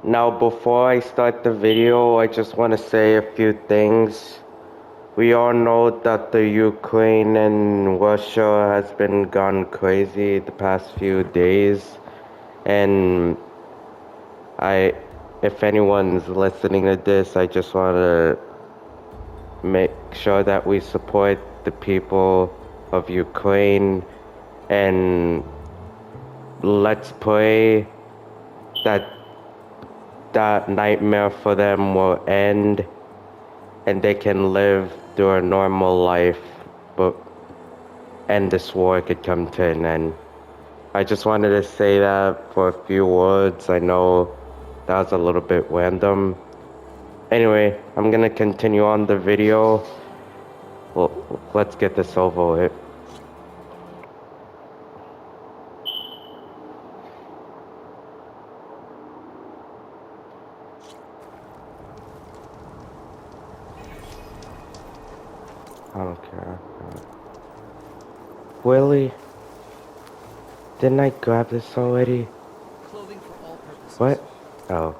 Now, before I start the video, I just want to say a few things. We all know that the Ukraine and Russia has been gone crazy the past few days, and if anyone's listening to this, I just want to make sure that we support the people of Ukraine, and let's pray that that nightmare for them will end and they can live through a normal life, but and this war could come to an end. I just wanted to say that for a few words. I know that was a little bit random. Anyway, I'm gonna continue on the video. Well, let's get this over with. I don't care. Really? Didn't I grab this already? Clothing for all purposes. What? Oh.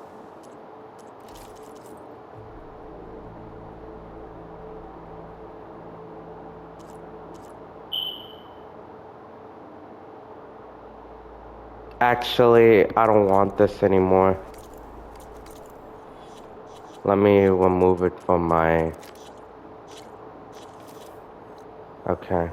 Actually, I don't want this anymore. Let me remove it from my... Okay.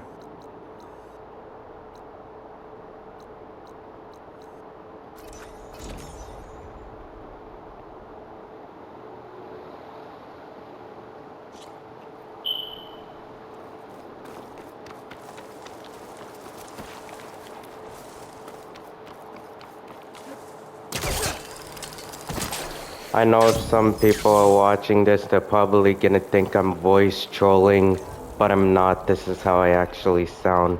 I know some people are watching this, they're probably gonna think I'm voice trolling, but I'm not. This is how I actually sound.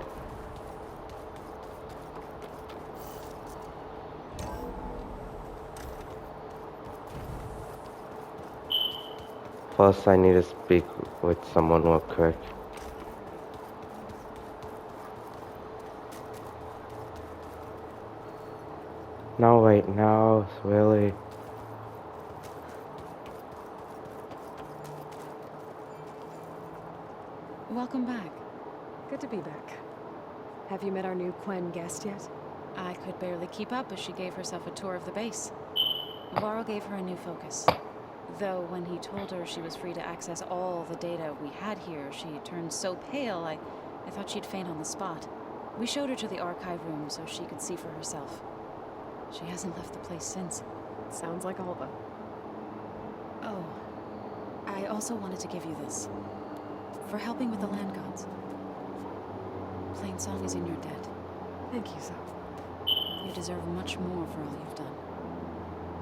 Plus, I need to speak with someone real quick. No, wait, no, really. Welcome back. Good to be back. Have you met our new Quen guest yet? I could barely keep up as she gave herself a tour of the base. Varro gave her a new focus. Though when he told her she was free to access all the data we had here, she turned so pale, I thought she'd faint on the spot. We showed her to the archive room so she could see for herself. She hasn't left the place since. Sounds like Alba. Oh, I also wanted to give you this. For helping with the land gods. Plainsong is in your debt. Thank you, so. You deserve much more for all you've done.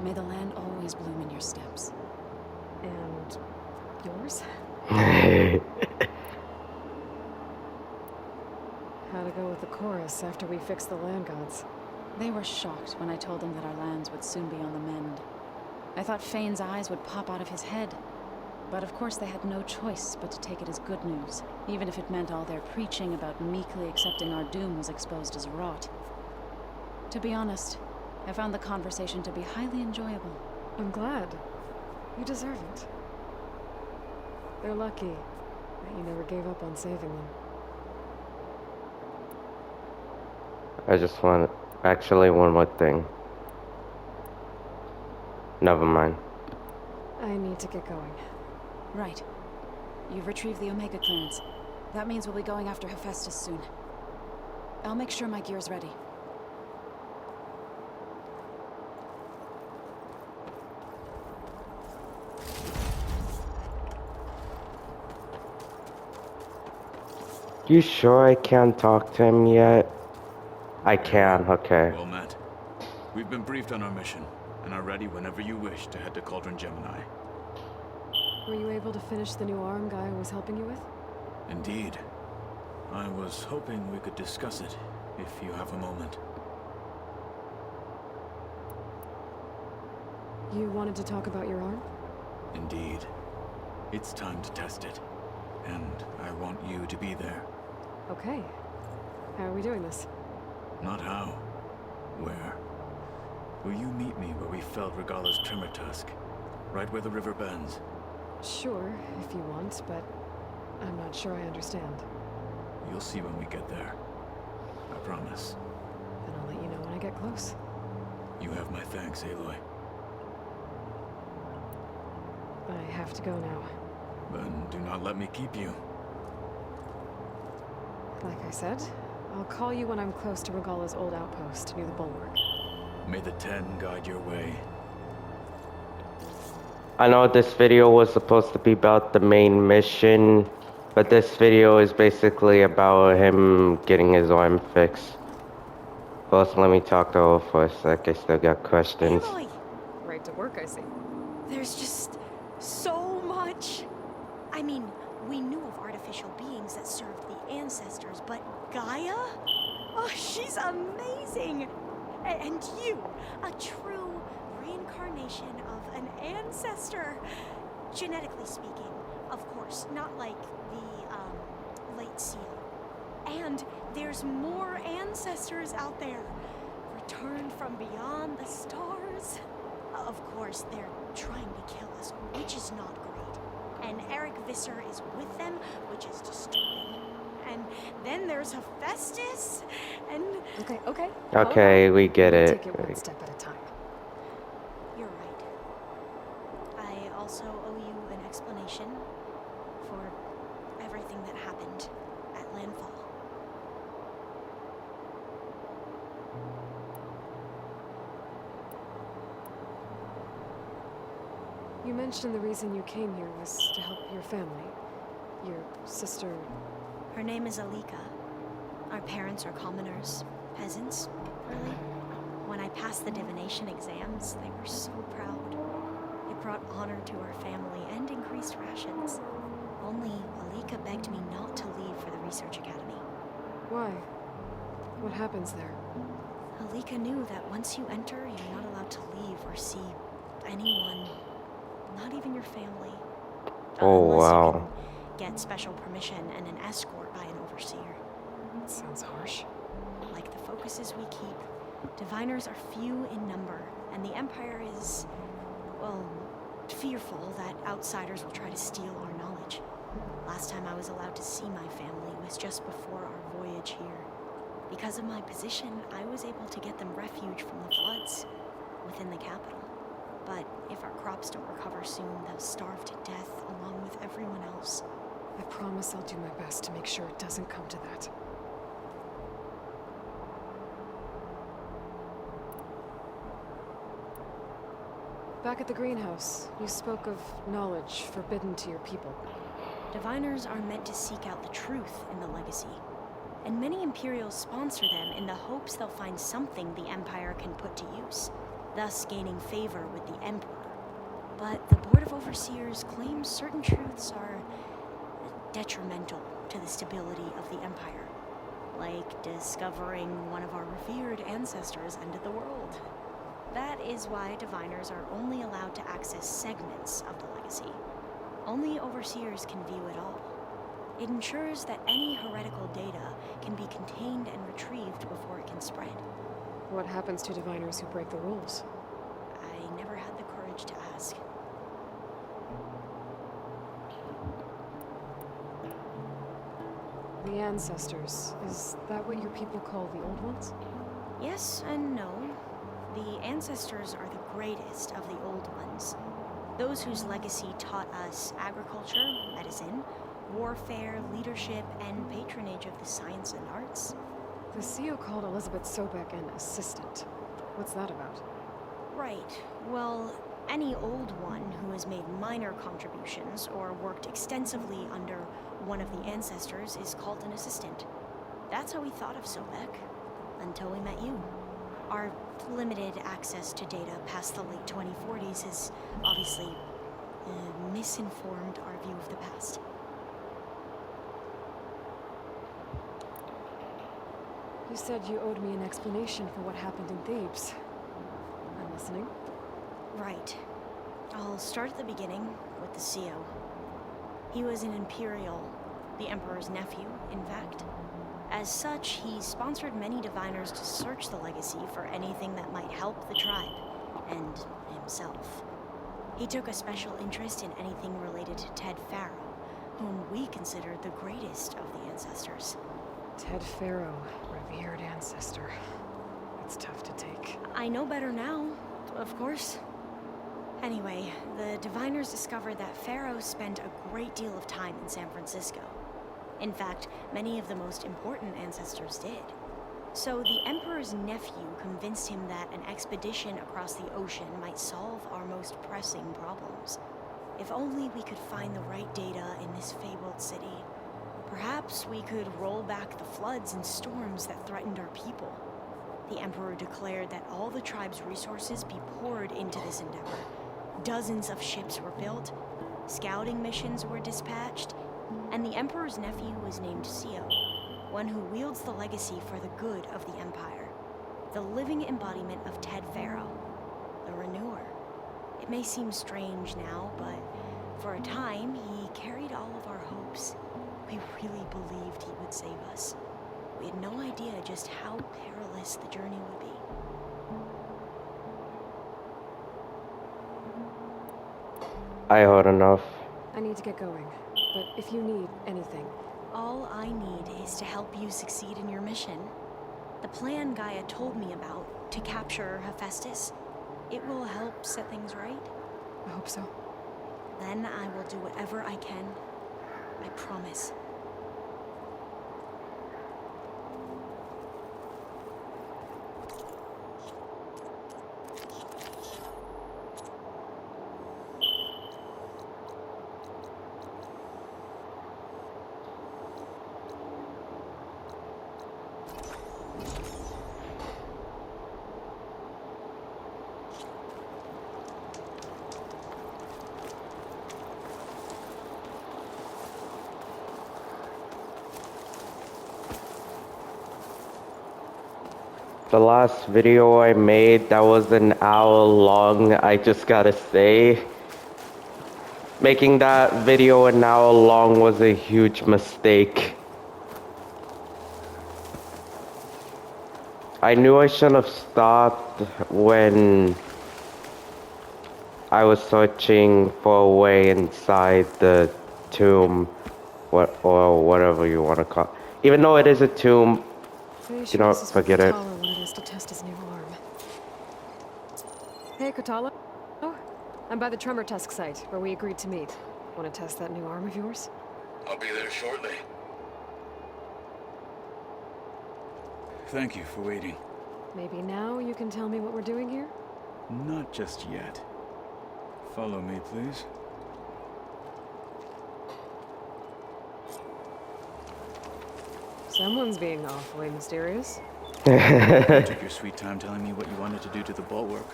May the land always bloom in your steps. And yours? Hey. How to go with the chorus after we fix the land gods? They were shocked when I told them that our lands would soon be on the mend. I thought Fane's eyes would pop out of his head. But of course they had no choice but to take it as good news, even if it meant all their preaching about meekly accepting our doom was exposed as rot. To be honest, I found the conversation to be highly enjoyable. I'm glad. You deserve it. They're lucky that you never gave up on saving them. I just want... Actually, one more thing. Never mind. I need to get going. Right. You've retrieved the Omega clearance. That means we'll be going after Hephaestus soon. I'll make sure my gear's ready. You sure I can't talk to him yet? I can, okay. Well met. We've been briefed on our mission, and are ready whenever you wish to head to Cauldron Gemini. Were you able to finish the new arm guy was helping you with? Indeed. I was hoping we could discuss it, if you have a moment. You wanted to talk about your arm? Indeed. It's time to test it, and I want you to be there. Okay. How are we doing this? Not how. Where. Will you meet me where we felled Regala's Tremor Tusk? Right where the river bends. Sure, if you want, but I'm not sure I understand. You'll see when we get there. I promise. Then I'll let you know when I get close. You have my thanks, Aloy. I have to go now. Then do not let me keep you. Like I said, I'll call you when I'm close to Regala's old outpost near the bulwark. May the Ten guide your way. I know this video was supposed to be about the main mission, but this video is basically about him getting his arm fixed. First, let me talk to her for a sec. I still got questions. Aloy, Right to work, I see. there's just so much. I mean, we knew of artificial beings that served the ancestors, but Gaia? Oh, she's amazing. And you, a true reincarnation of an ancestor. Genetically speaking, of course, not like the, late seal. And there's more ancestors out there, returned from beyond the stars. Of course, they're trying to kill us, which is not great. And Eric Visser is with them, which is disturbing. And then there's Hephaestus, and... Okay. Okay, we get We'll it. Take it one step at a time. You're right. I also owe you an explanation for everything that happened at Landfall. You mentioned the reason you came here was to help your family. Your sister... Her name is Alika. Our parents are commoners, peasants, really. When I passed the divination exams, they were so proud. It brought honor to our family and increased rations. Only Alika begged me not to leave for the research academy. Why? What happens there? Alika knew that once you enter, you're not allowed to leave or see anyone, not even your family. Oh, Unless wow. you can get special permission and an escort by an overseer. That sounds harsh. Like the focuses we keep, diviners are few in number, and the Empire is, well, fearful that outsiders will try to steal our knowledge. Last time I was allowed to see my family was just before our voyage here. Because of my position, I was able to get them refuge from the floods within the capital. But if our crops don't recover soon, they'll starve to death along with everyone else. I promise I'll do my best to make sure it doesn't come to that. Back at the greenhouse, you spoke of knowledge forbidden to your people. Diviners are meant to seek out the truth in the legacy, and many Imperials sponsor them in the hopes they'll find something the Empire can put to use, thus gaining favor with the Emperor. But the Board of Overseers claims certain truths are detrimental to the stability of the Empire, like discovering one of our revered ancestors ended the world. That is why Diviners are only allowed to access segments of the legacy. Only Overseers can view it all. It ensures that any heretical data can be contained and retrieved before it can spread. What happens to diviners who break the rules? I never had the courage to ask. The ancestors, is that what your people call the old ones? Yes and no. The ancestors are the greatest of the old ones. Those whose legacy taught us agriculture, medicine, warfare, leadership, and patronage of the science and arts. The CEO called Elizabeth Sobek an assistant. What's that about? Right. Well, any old one who has made minor contributions or worked extensively under one of the ancestors is called an assistant. That's how we thought of Sobek, until we met you. Our limited access to data past the late 2040s has obviously misinformed our view of the past. You said you owed me an explanation for what happened in Thebes. I'm listening. Right. I'll start at the beginning with the CEO. He was an Imperial, the Emperor's nephew, in fact. As such, he sponsored many diviners to search the legacy for anything that might help the tribe, and himself. He took a special interest in anything related to Ted Farrow, whom we considered the greatest of the ancestors. Ted Farrow, revered ancestor. It's tough to take. I know better now, of course. Anyway, the diviners discovered that Pharaoh spent a great deal of time in San Francisco. In fact, many of the most important ancestors did. So the Emperor's nephew convinced him that an expedition across the ocean might solve our most pressing problems. If only we could find the right data in this fabled city, perhaps we could roll back the floods and storms that threatened our people. The Emperor declared that all the tribe's resources be poured into this endeavor. Dozens of ships were built, scouting missions were dispatched, and the Emperor's nephew was named Sio, one who wields the legacy for the good of the Empire. The living embodiment of Ted Farrow, the Renewer. It may seem strange now, but for a time, he carried all of our hopes. We really believed he would save us. We had no idea just how perilous the journey would be. I heard enough. I need to get going, but if you need anything... All I need is to help you succeed in your mission. The plan Gaia told me about, to capture Hephaestus, it will help set things right. I hope so. Then I will do whatever I can. I promise. The last video I made, that was an hour long, I just gotta say. Making that video an hour long was a huge mistake. I knew I shouldn't have stopped when I was searching for a way inside the tomb, or whatever you want to call it. Even though it is a tomb, you know, forget it. Kotallo wanted us to test his new arm. Hey, Kotallo. Oh, I'm by the Tremor Tusk site, where we agreed to meet. Want to test that new arm of yours? I'll be there shortly. Thank you for waiting. Maybe now you can tell me what we're doing here? Not just yet. Follow me, please. Someone's being awfully mysterious. You took your sweet time telling me what you wanted to do to the bulwark.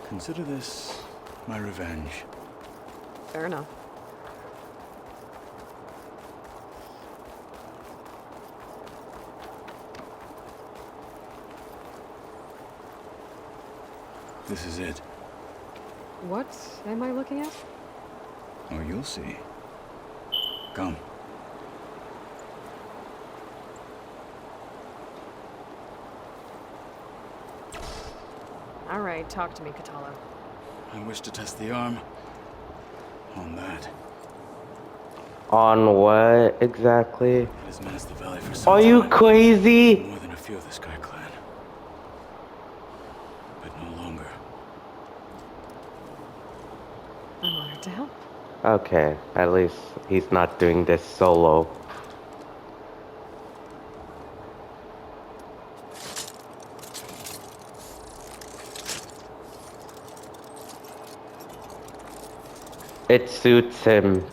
Consider this my revenge. Fair enough. This is it. What am I looking at? Oh, you'll see. Come. All right, talk to me, Kotallo. I wish to test the arm. On that. On what exactly? It has menaced the valley for some Are you time. crazy? More than a few of the Sky Clan. But no longer. I'm honored to help. Okay, at least he's not doing this solo. It suits him.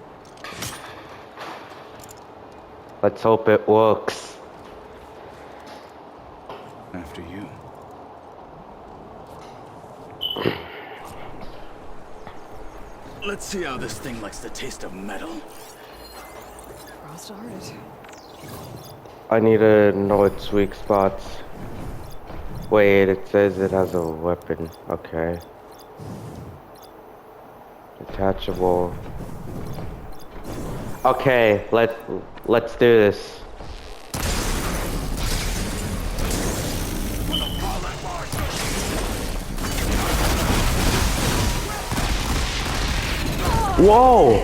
Let's hope it works. After you. Let's see how this thing likes the taste of metal. Crossed our heart. I need to know its weak spots. Wait, it says it has a weapon. Okay. Detachable. Okay, let's do this. Whoa!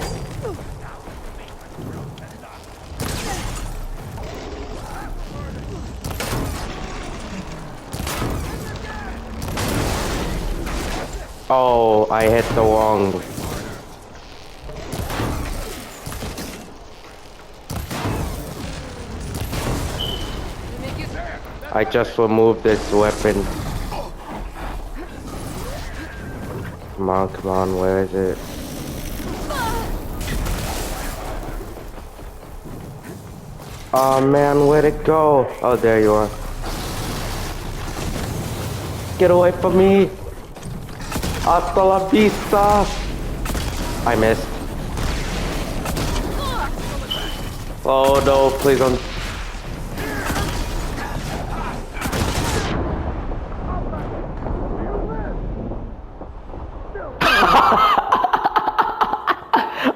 Oh, I hit the wrong. I just removed this weapon. Come on, where is it? Oh man, where'd it go? Oh, there you are. Get away from me! Hasta la vista! I missed. Oh no, please don't.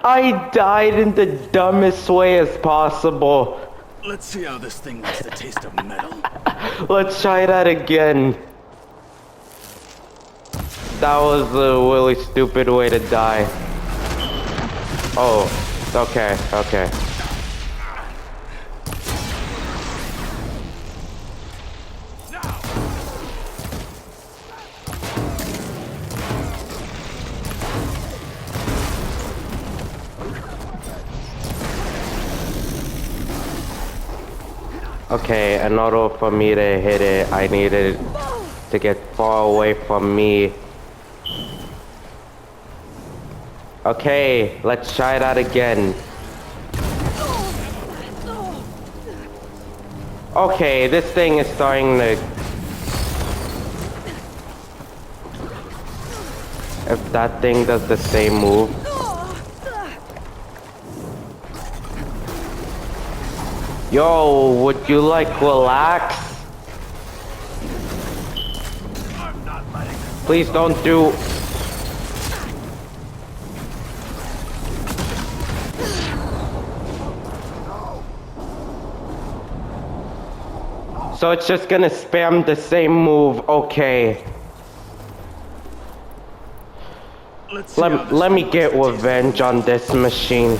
I died in the dumbest way as possible. Let's see how this thing likes the taste of metal. Let's try that again. That was a really stupid way to die. Oh, okay, okay. Okay, in order for me to hit it, I needed to get far away from me. Okay, let's try that again. Okay, this thing is starting to... If that thing does the same move... Yo, would you like relax? Please don't do... So it's just gonna spam the same move, okay. Let me get revenge on this machine.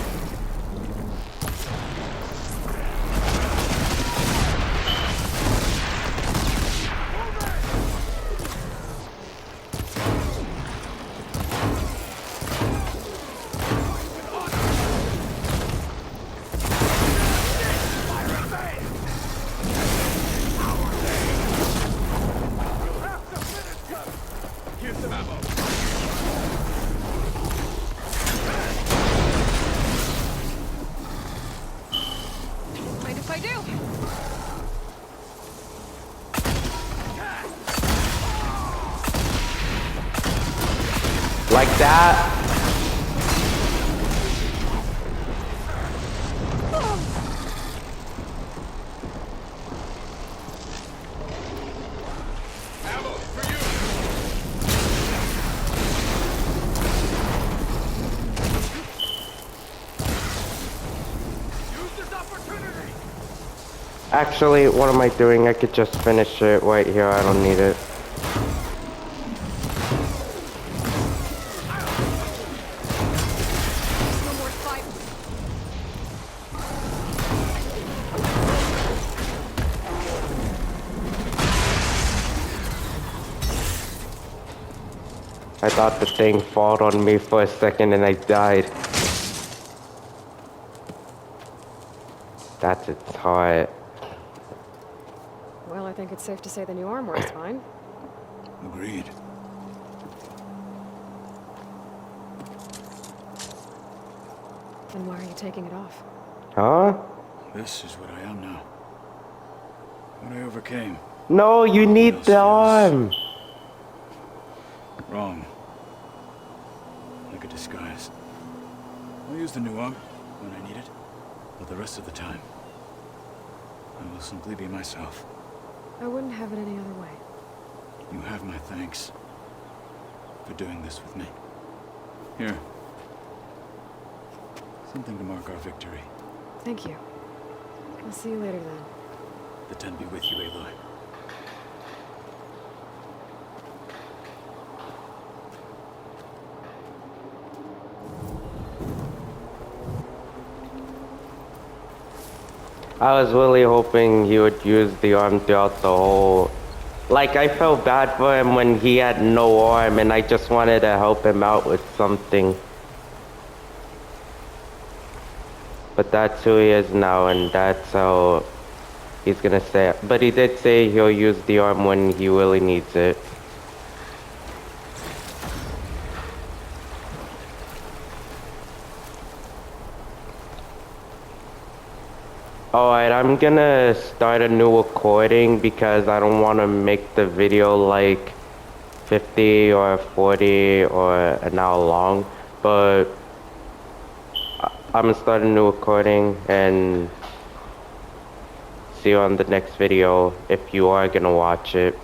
Mind if I do? Like that. Actually, what am I doing? I could just finish it right here. I don't need it. No more fight. I thought the thing fought on me for a second and I died. That's its heart. Well, I think it's safe to say the new armor is fine. Agreed. Then why are you taking it off? Huh? This is what I am now. What I overcame. No, you need the arm. Wrong. Like a disguise. I'll use the new arm when I need it, but the rest of the time, I will simply be myself. I wouldn't have it any other way. You have my thanks for doing this with me. Here. Something to mark our victory. Thank you. I'll see you later then. The ten be with you, Aloy. I was really hoping he would use the arm throughout the whole. Like, I felt bad for him when he had no arm, and I just wanted to help him out with something. But that's who he is now, and that's how he's gonna say it. But he did say he'll use the arm when he really needs it. Alright, I'm gonna start a new recording because I don't want to make the video like 50 or 40 or an hour long. But I'm gonna start a new recording and see you on the next video if you are gonna watch it.